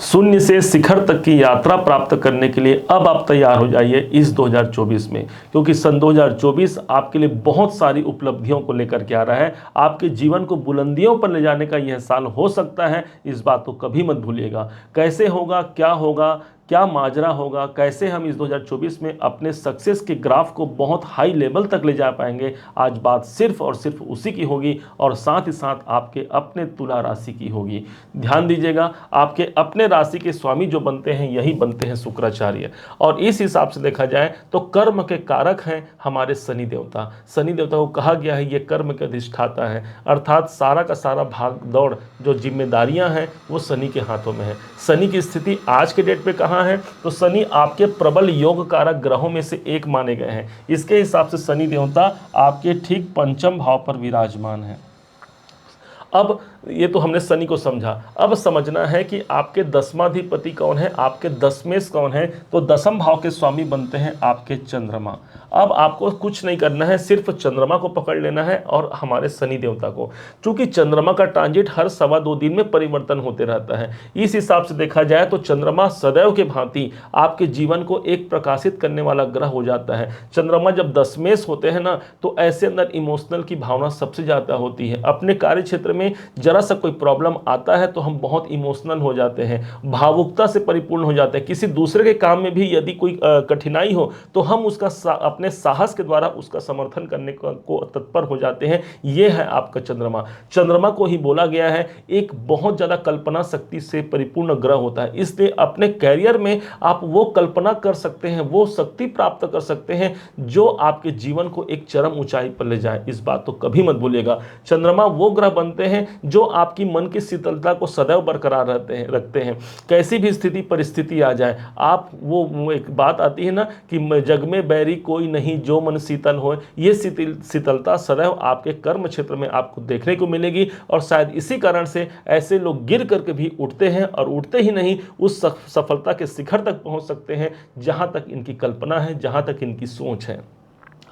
शून्य से शिखर तक की यात्रा प्राप्त करने के लिए अब आप तैयार हो जाइए इस 2024 में, क्योंकि सन 2024 आपके लिए बहुत सारी उपलब्धियों को लेकर के आ रहा है। आपके जीवन को बुलंदियों पर ले जाने का यह साल हो सकता है, इस बात को कभी मत भूलिएगा। कैसे होगा, क्या माजरा होगा, कैसे हम इस 2024 में अपने सक्सेस के ग्राफ को बहुत हाई लेवल तक ले जा पाएंगे, आज बात सिर्फ और सिर्फ उसी की होगी और साथ ही साथ आपके अपने तुला राशि की होगी। ध्यान दीजिएगा, आपके अपने राशि के स्वामी जो बनते हैं यही बनते हैं शुक्राचार्य, और इस हिसाब से देखा जाए तो कर्म के कारक हैं हमारे शनि देवता। शनि देवता को कहा गया है ये कर्म के अधिष्ठाता है, अर्थात सारा का सारा भाग दौड़ जो जिम्मेदारियां हैं वो शनि के हाथों में है। शनि की स्थिति आज के डेट पे कहाँ है, तो शनि आपके प्रबल योग कारक ग्रहों में से एक माने गए हैं। इसके हिसाब से शनि देवता आपके ठीक पंचम भाव पर विराजमान है। अब ये तो हमने शनि को समझा, अब समझना है कि आपके दसमाधिपति कौन है, आपके दशमेश कौन है। तो दसम भाव के स्वामी बनते हैं आपके चंद्रमा। अब आपको कुछ नहीं करना है, सिर्फ चंद्रमा को पकड़ लेना है और हमारे शनि देवता को, क्योंकि चंद्रमा का ट्रांजिट हर 2.25 दिन में परिवर्तन होते रहता है। इस हिसाब से देखा जाए तो चंद्रमा सदैव के भांति आपके जीवन को एक प्रकाशित करने वाला ग्रह हो जाता है। चंद्रमा जब दशमेश होते हैं ना, तो ऐसे अंदर इमोशनल की भावना सबसे ज़्यादा होती है। अपने कार्य क्षेत्र में जरा सा कोई प्रॉब्लम आता है तो हम बहुत इमोशनल हो जाते हैं, भावुकता से परिपूर्ण हो जाते हैं। किसी दूसरे के काम में भी यदि कोई कठिनाई हो तो हम उसका अपने साहस के द्वारा उसका समर्थन करने को तत्पर हो जाते हैं। यह है आपका चंद्रमा। चंद्रमा को ही बोला गया है एक बहुत ज़्यादा कल्पना शक्ति से परिपूर्ण ग्रह होता है, इसलिए अपने कैरियर में आप वो कल्पना कर सकते हैं, वो शक्ति प्राप्त कर सकते हैं जो आपके जीवन को एक चरम ऊंचाई पर ले जाए। इस बात को कभी मत भूलिएगा। चंद्रमा वो ग्रह बनते हैं जो आपकी मन की शीतलता को सदैव बरकरार रखते हैं। कैसी भी स्थिति परिस्थिति आ जाए, आप वो एक बात आती है ना कि जग में बैरी कोई नहीं जो मन शीतल हो, ये शीतलता सदैव आपके कर्म क्षेत्र में आपको देखने को मिलेगी। और शायद इसी कारण से ऐसे लोग गिर करके भी उठते हैं, और उठते ही नहीं उस सफलता के शिखर तक पहुंच सकते हैं जहां तक इनकी कल्पना है, जहां तक इनकी सोच है।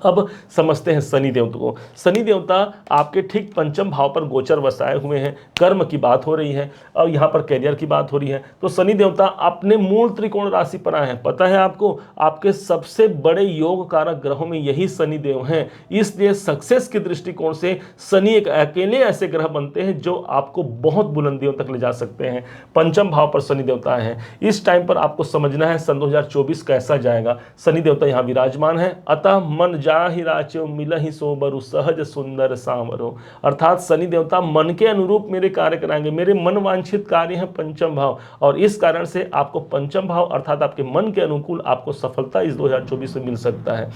अब समझते हैं शनि देवता को। शनि देवता आपके ठीक पंचम भाव पर गोचर बसाए हुए हैं। कर्म की बात हो रही है और यहाँ पर कैरियर की बात हो रही है। तो शनि देवता अपने मूल त्रिकोण राशि पर आए हैं। पता है आपको, आपके सबसे बड़े योग कारक ग्रहों में यही शनि देव हैं। इसलिए सक्सेस के दृष्टिकोण से शनि एक अकेले ऐसे ग्रह बनते हैं जो आपको बहुत बुलंदियों तक ले जा सकते हैं। पंचम भाव पर शनि देवता हैं। इस टाइम पर आपको समझना है सन 2024 कैसा जाएगा। शनि देवता यहाँ विराजमान है। अतः मन जाहि राचो मिलहि सोबरु सहज सुंदर सांवरो, अर्थात शनि देवता मन के अनुरूप मेरे कार्य कराएंगे। मेरे मन वांछित कार्य है पंचम भाव, और इस कारण से आपको पंचम भाव अर्थात आपके मन के अनुकूल आपको सफलता इस 2024 में मिल सकता है।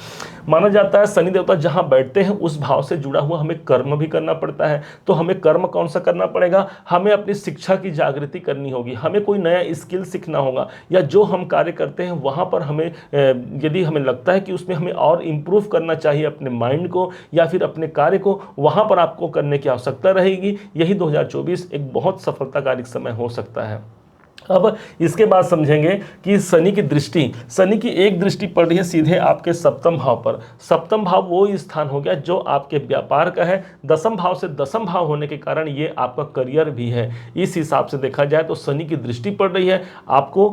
माना जाता है शनि देवता जहां बैठते हैं उस भाव से जुड़ा हुआ हमें कर्म भी करना पड़ता है। तो हमें कर्म कौन सा करना पड़ेगा, हमें अपनी शिक्षा की जागृति करनी होगी, हमें कोई नया स्किल सीखना होगा, या जो हम कार्य करते हैं वहां पर हमें यदि हमें लगता है कि उसमें हमें और इंप्रूव करना चाहिए अपने माइंड को या फिर अपने कार्य को, वहां पर आपको करने की आवश्यकता रहेगी। यही 2024 एक बहुत सफलताकारी समय हो सकता है। अब इसके बाद समझेंगे कि शनि की एक दृष्टि पड़ रही है सीधे आपके सप्तम भाव पर। सप्तम भाव वो स्थान हो गया जो आपके व्यापार का है। दसम भाव से दसम भाव होने के कारण ये आपका करियर भी है। इस हिसाब से देखा जाए तो शनि की दृष्टि पड़ रही है, आपको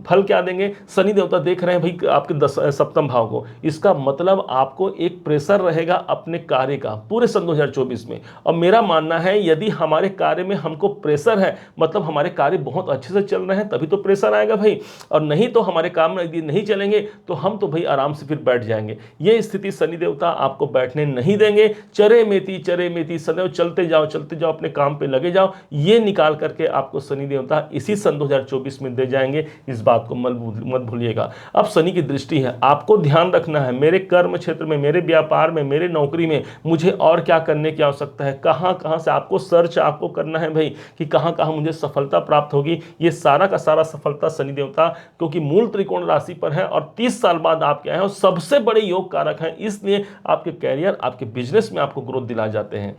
फल क्या देंगे। शनि देवता देख रहे हैं भाई आपके सप्तम भाव को, इसका मतलब आपको एक प्रेशर रहेगा अपने कार्य का पूरे सन 2024 में। और मेरा मानना है यदि हमारे कार्य में हमको प्रेशर है, मतलब हमारे कार्य बहुत अच्छे से चल रहे हैं, तभी तो प्रेशर आएगा भाई। और नहीं तो हमारे काम यदि नहीं चलेंगे तो हम तो भाई आराम से फिर बैठ जाएंगे। ये स्थिति शनि देवता आपको बैठने नहीं देंगे। चरे मेथी सदैव चलते जाओ अपने काम पे लगे जाओ, ये निकाल करके आपको शनि देवता इसी सन 2024 में दे जाएंगे। इस बात को मत भूलिएगा। अब शनि की दृष्टि है, आपको ध्यान रखना है मेरे कर्म क्षेत्र में, मेरे व्यापार में, मेरे नौकरी में मुझे और क्या करने की आवश्यकता है, कहां कहां से आपको सर्च आपको करना है भाई कि कहां कहां मुझे सफलता प्राप्त होगी। ये सारा का सारा सफलता शनि देवता, क्योंकि मूल त्रिकोण राशि पर है और 30 साल बाद आप क्या है और सबसे बड़े योग कारक हैं, इसलिए आपके कैरियर आपके बिजनेस में आपको ग्रोथ दिला जाते हैं।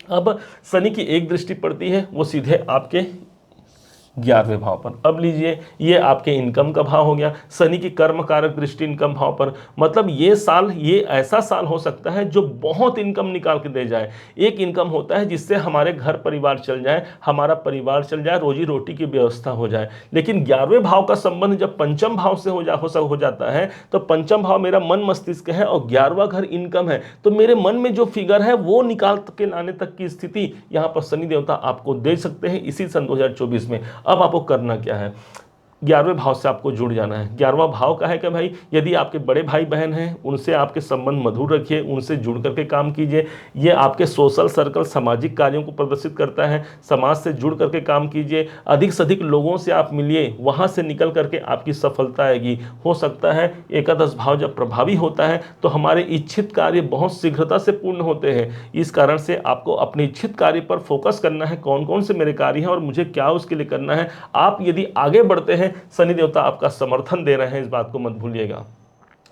अब शनि की एक दृष्टि पड़ती है वो सीधे आपके 11वें भाव पर। अब लीजिए, ये आपके इनकम का भाव हो गया, शनि की कर्म कारक दृष्टि इनकम भाव पर। मतलब ये साल, ये ऐसा साल हो सकता है जो बहुत इनकम निकाल के दे जाए। एक इनकम होता है जिससे हमारे घर परिवार चल जाए, हमारा परिवार चल जाए, रोजी रोटी की व्यवस्था हो जाए। लेकिन 11वें भाव का संबंध जब पंचम भाव से हो जाता है, तो पंचम भाव मेरा मन मस्तिष्क है और 11वां घर इनकम है, तो मेरे मन में जो फिगर है वो निकाल के लाने तक की स्थिति यहां पर शनि देवता आपको दे सकते हैं इसी सन 2024 में। अब आपको करना क्या है, 11वें भाव से आपको जुड़ जाना है। 11वां भाव का है कि भाई यदि आपके बड़े भाई बहन हैं, उनसे आपके संबंध मधुर रखिए, उनसे जुड़ करके काम कीजिए। ये आपके सोशल सर्कल, सामाजिक कार्यों को प्रदर्शित करता है। समाज से जुड़ करके काम कीजिए, अधिक से अधिक लोगों से आप मिलिए, वहाँ से निकल करके आपकी सफलता आएगी। हो सकता है एकादश भाव जब प्रभावी होता है तो हमारे इच्छित कार्य बहुत शीघ्रता से पूर्ण होते हैं। इस कारण से आपको अपने इच्छित कार्य पर फोकस करना है, कौन कौन से मेरे कार्य हैं और मुझे क्या उसके लिए करना है। आप यदि आगे बढ़ते हैं, शनि देवता आपका समर्थन दे रहे हैं, इस बात को मत भूलिएगा।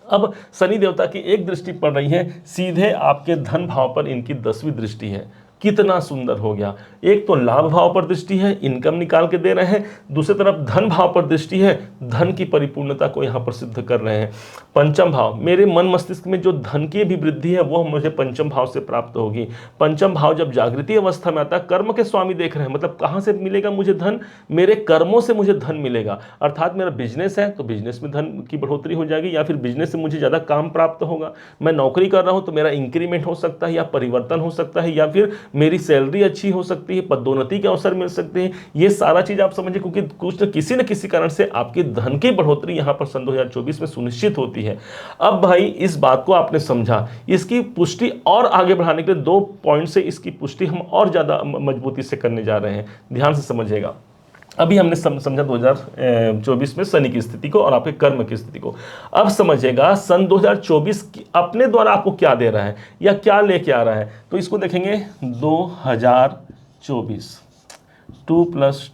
अब शनि देवता की एक दृष्टि पड़ रही है सीधे आपके धन भाव पर, इनकी 10वीं दृष्टि है। कितना सुंदर हो गया, एक तो लाभ भाव पर दृष्टि है, इनकम निकाल के दे रहे हैं, दूसरी तरफ धन भाव पर दृष्टि है, धन की परिपूर्णता को यहां पर सिद्ध कर रहे हैं। पंचम भाव, मेरे मन मस्तिष्क में जो धन की भी वृद्धि है वो मुझे पंचम भाव से प्राप्त होगी। पंचम भाव जब जागृति अवस्था में आता है, कर्म के स्वामी देख रहे हैं, मतलब कहां से मिलेगा मुझे धन, मेरे कर्मों से मुझे धन मिलेगा। अर्थात मेरा बिजनेस है तो बिजनेस में धन की बढ़ोतरी हो जाएगी, या फिर बिजनेस से मुझे ज्यादा काम प्राप्त होगा। मैं नौकरी कर रहा हूं तो मेरा इंक्रीमेंट हो सकता है या परिवर्तन हो सकता है, या फिर मेरी सैलरी अच्छी हो सकती है, पदोन्नति के अवसर मिल सकते हैं। ये सारा चीज आप समझिए, क्योंकि कुछ न किसी कारण से आपकी धन की बढ़ोतरी यहां पर सन 2024 में सुनिश्चित होती है। अब भाई इस बात को आपने समझा, इसकी पुष्टि और आगे बढ़ाने के लिए 2 पॉइंट से इसकी पुष्टि हम और ज्यादा मजबूती से करने जा रहे हैं। ध्यान से समझिएगा। अभी हमने समझा 2024 में शनि की स्थिति को और आपके कर्म की स्थिति को। अब समझिएगा सन 2024 अपने द्वारा आपको क्या दे रहा है या क्या लेके आ रहा है। तो इसको देखेंगे 2024 2 प्लस,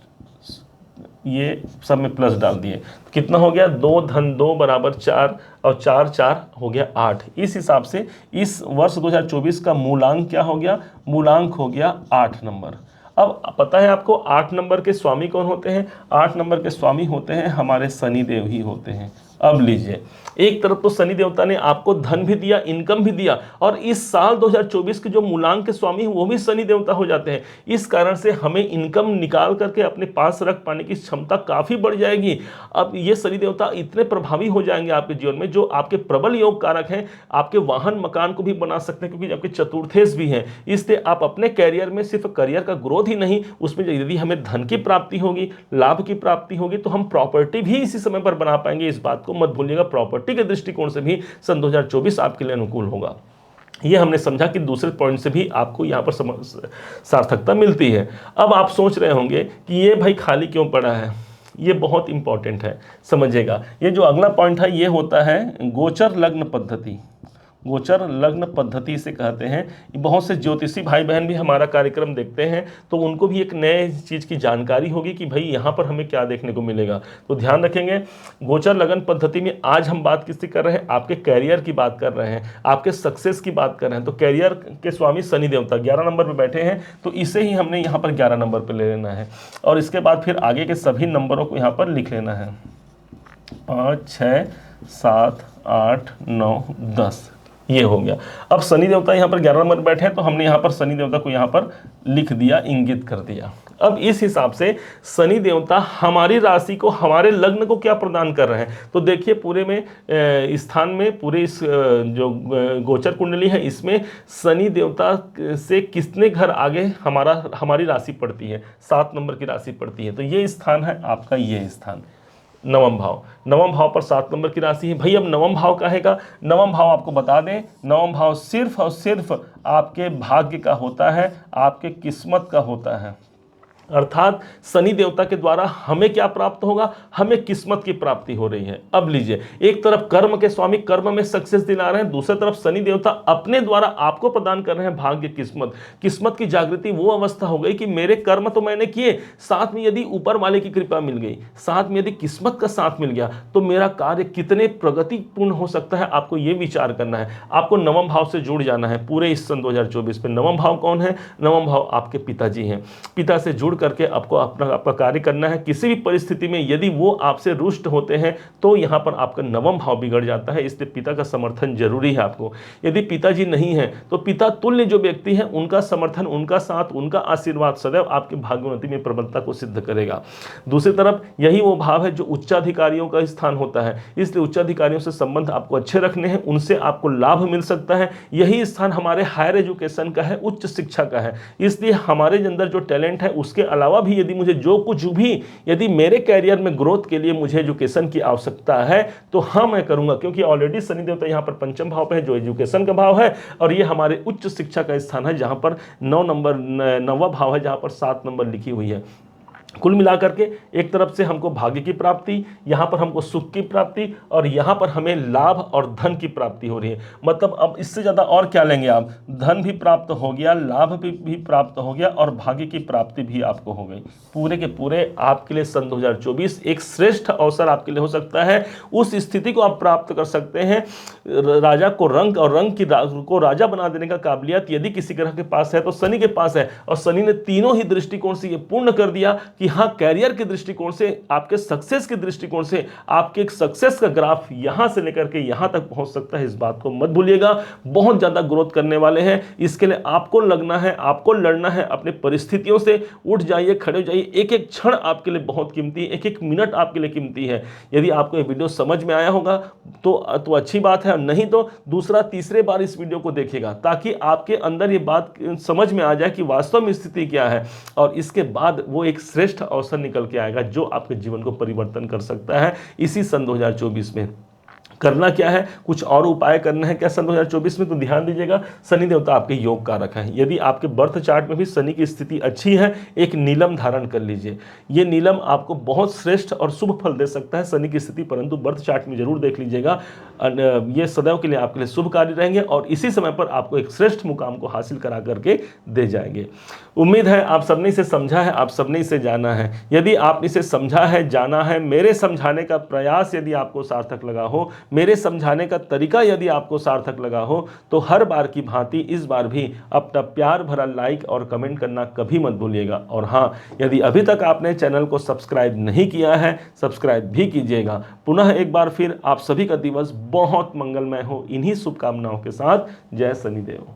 ये सब में प्लस डाल दिए, कितना हो गया, 2 धन 2 बराबर 4 और 4 4 हो गया 8। इस हिसाब से इस वर्ष 2024 का मूलांक क्या हो गया, मूलांक हो गया 8 नंबर। अब पता है आपको 8 नंबर के स्वामी कौन होते हैं, 8 नंबर के स्वामी होते हैं हमारे शनि देव ही होते हैं। अब लीजिए, एक तरफ तो शनि देवता ने आपको धन भी दिया, इनकम भी दिया, और इस साल 2024 के जो मूलांक के स्वामी हैं वो भी शनि देवता हो जाते हैं। इस कारण से हमें इनकम निकाल करके अपने पास रख पाने की क्षमता काफी बढ़ जाएगी। अब ये शनि देवता इतने प्रभावी हो जाएंगे आपके जीवन में, जो आपके प्रबल योग कारक हैं, आपके वाहन मकान को भी बना सकते हैं, क्योंकि आपके चतुर्थेश भी हैं। इसलिए आप अपने कैरियर में सिर्फ करियर का ग्रोथ ही नहीं, उसमें यदि हमें धन की प्राप्ति होगी, लाभ की प्राप्ति होगी, तो हम प्रॉपर्टी भी इसी समय पर बना पाएंगे। इस बात को मत भूलिएगा, प्रॉपर्टी के दृष्टिकोण से भी सन 2024 आपके लिए अनुकूल होगा। ये हमने समझा कि दूसरे पॉइंट से भी आपको यहाँ पर सार्थकता मिलती है। अब आप सोच रहे होंगे कि ये भाई खाली क्यों पड़ा है, ये बहुत इंपॉर्टेंट है, समझिएगा। ये जो अगला पॉइंट है ये होता है गोचर लग्न पद्धति। गोचर लग्न पद्धति से कहते हैं, बहुत से ज्योतिषी भाई बहन भी हमारा कार्यक्रम देखते हैं तो उनको भी एक नए चीज़ की जानकारी होगी कि भाई यहाँ पर हमें क्या देखने को मिलेगा। तो ध्यान रखेंगे, गोचर लग्न पद्धति में आज हम बात किसकी कर रहे हैं, आपके कैरियर की बात कर रहे हैं, आपके सक्सेस की बात कर रहे हैं। तो कैरियर के स्वामी शनि देवता 11 नंबर पर बैठे हैं, तो इसे ही हमने यहाँ पर 11 नंबर पर ले लेना है, और इसके बाद फिर आगे के सभी नंबरों को यहाँ पर लिख लेना है, 5 6 7 8 9 10, ये हो गया। अब शनि देवता यहाँ पर 11 नंबर बैठे हैं, तो हमने यहाँ पर शनि देवता को यहाँ पर लिख दिया, इंगित कर दिया। अब इस हिसाब से शनि देवता हमारी राशि को, हमारे लग्न को क्या प्रदान कर रहे हैं, तो देखिए पूरे में स्थान में, पूरे इस जो गोचर कुंडली है इसमें शनि देवता से कितने घर आगे हमारी राशि पड़ती है, 7 नंबर की राशि पड़ती है। तो ये स्थान है आपका, ये स्थान नवम भाव, नवम भाव पर 7 नंबर की राशि है। भाई अब नवम भाव का हैगा, नवम भाव आपको बता दें, नवम भाव सिर्फ और सिर्फ आपके भाग्य का होता है, आपके किस्मत का होता है। अर्थात शनि देवता के द्वारा हमें क्या प्राप्त होगा, हमें किस्मत की प्राप्ति हो रही है। अब लीजिए, एक तरफ कर्म के स्वामी कर्म में सक्सेस दिला रहे हैं, दूसरी तरफ शनि देवता अपने द्वारा आपको प्रदान कर रहे हैं भाग्य, किस्मत। किस्मत की जागृति वो अवस्था हो गई कि मेरे कर्म तो मैंने किए, साथ में यदि ऊपर वाले की कृपा मिल गई, साथ में यदि किस्मत का साथ मिल गया, तो मेरा कार्य कितने प्रगतिपूर्ण हो सकता है, आपको ये विचार करना है। आपको नवम भाव से जुड़ जाना है पूरे इस सन 2024 में। नवम भाव कौन है, नवम भाव आपके पिताजी हैं। पिता से जुड़ करके आपको आपका कार्य करना है। किसी भी परिस्थिति में यदि वो आपसे रुष्ट होते हैं तो यहाँ पर आपका नवम भाव बिगड़ जाता है, इसलिए पिता का समर्थन जरूरी है आपको। यदि पिताजी नहीं है तो पिता तुल्य जो व्यक्ति है उनका समर्थन, उनका साथ, उनका आशीर्वाद सदैव आपके भाग्योन्नति में प्रबलता को सिद्ध करेगा। दूसरी तरफ यही वो भाव है जो उच्चाधिकारियों का स्थान होता है, इसलिए उच्चाधिकारियों से संबंध आपको अच्छे रखने हैं, उनसे आपको लाभ मिल सकता है। यही स्थान हमारे हायर एजुकेशन का है, उच्च शिक्षा का है, इसलिए हमारे अंदर जो टैलेंट है उसके अलावा भी यदि मुझे जो कुछ भी यदि मेरे कैरियर में ग्रोथ के लिए मुझे एजुकेशन की आवश्यकता है तो हाँ मैं करूंगा, क्योंकि ऑलरेडी शनि देवता यहाँ पर पंचम भाव पे है जो एजुकेशन का भाव है, और ये हमारे उच्च शिक्षा का स्थान है जहां पर 9वां भाव है, जहां पर 7 नंबर लिखी हुई है। कुल मिलाकर के एक तरफ से हमको भाग्य की प्राप्ति, यहाँ पर हमको सुख की प्राप्ति, और यहाँ पर हमें लाभ और धन की प्राप्ति हो रही है। मतलब अब इससे ज़्यादा और क्या लेंगे आप? धन भी प्राप्त हो गया, लाभ भी प्राप्त हो गया, और भाग्य की प्राप्ति भी आपको हो गई। पूरे के पूरे आपके लिए सन 2024 एक श्रेष्ठ अवसर आपके लिए हो सकता है। उस स्थिति को आप प्राप्त कर सकते हैं, राजा को रंग और रंग को राजा बना देने का काबिलियत यदि किसी ग्रह के पास है तो शनि के पास है, और शनि ने तीनों ही दृष्टिकोण से ये पूर्ण कर दिया कि हाँ, कैरियर के दृष्टिकोण से, आपके सक्सेस के दृष्टिकोण से, आपके एक सक्सेस का ग्राफ यहां से लेकर के यहां तक पहुंच सकता है। इस बात को मत भूलिएगा, बहुत ज्यादा ग्रोथ करने वाले हैं। इसके लिए आपको लगना है, आपको लड़ना है अपने परिस्थितियों से। उठ जाइए, खड़े हो जाइए, एक एक क्षण आपके लिए बहुत कीमती है, एक एक मिनट आपके लिए कीमती है। यदि आपको ये वीडियो समझ में आया होगा तो अच्छी बात है, नहीं तो दूसरा तीसरे बार इस वीडियो को देखिएगा, ताकि आपके अंदर ये बात समझ में आ जाए कि वास्तव में स्थिति क्या है, और इसके बाद वो एक श्रेष्ठ अवसर निकल के आएगा जो आपके जीवन को परिवर्तन कर सकता है। इसी सन 2024 में करना क्या है, कुछ और उपाय करना है क्या सन 2024 में? तो ध्यान दीजिएगा, शनि देवता आपके योग कारक है। यदि आपके बर्थ चार्ट में भी शनि की स्थिति अच्छी है, एक नीलम धारण कर लीजिए। ये नीलम आपको बहुत श्रेष्ठ और शुभ फल दे सकता है, शनि की स्थिति, परंतु बर्थ चार्ट में जरूर देख लीजिएगा। ये सदैव के लिए आपके लिए शुभ कार्य रहेंगे और इसी समय पर आपको एक श्रेष्ठ मुकाम को हासिल करा करके दे जाएंगे। उम्मीद है आप सबने इसे समझा है, आप सबने इसे जाना है। यदि आपने इसे समझा है, जाना है, मेरे समझाने का प्रयास यदि आपको सार्थक लगा हो, मेरे समझाने का तरीका यदि आपको सार्थक लगा हो, तो हर बार की भांति इस बार भी अपना प्यार भरा लाइक और कमेंट करना कभी मत भूलिएगा। और हाँ, यदि अभी तक आपने चैनल को सब्सक्राइब नहीं किया है, सब्सक्राइब भी कीजिएगा। पुनः एक बार फिर आप सभी का दिवस बहुत मंगलमय हो, इन्हीं शुभकामनाओं के साथ। जय शनिदेव।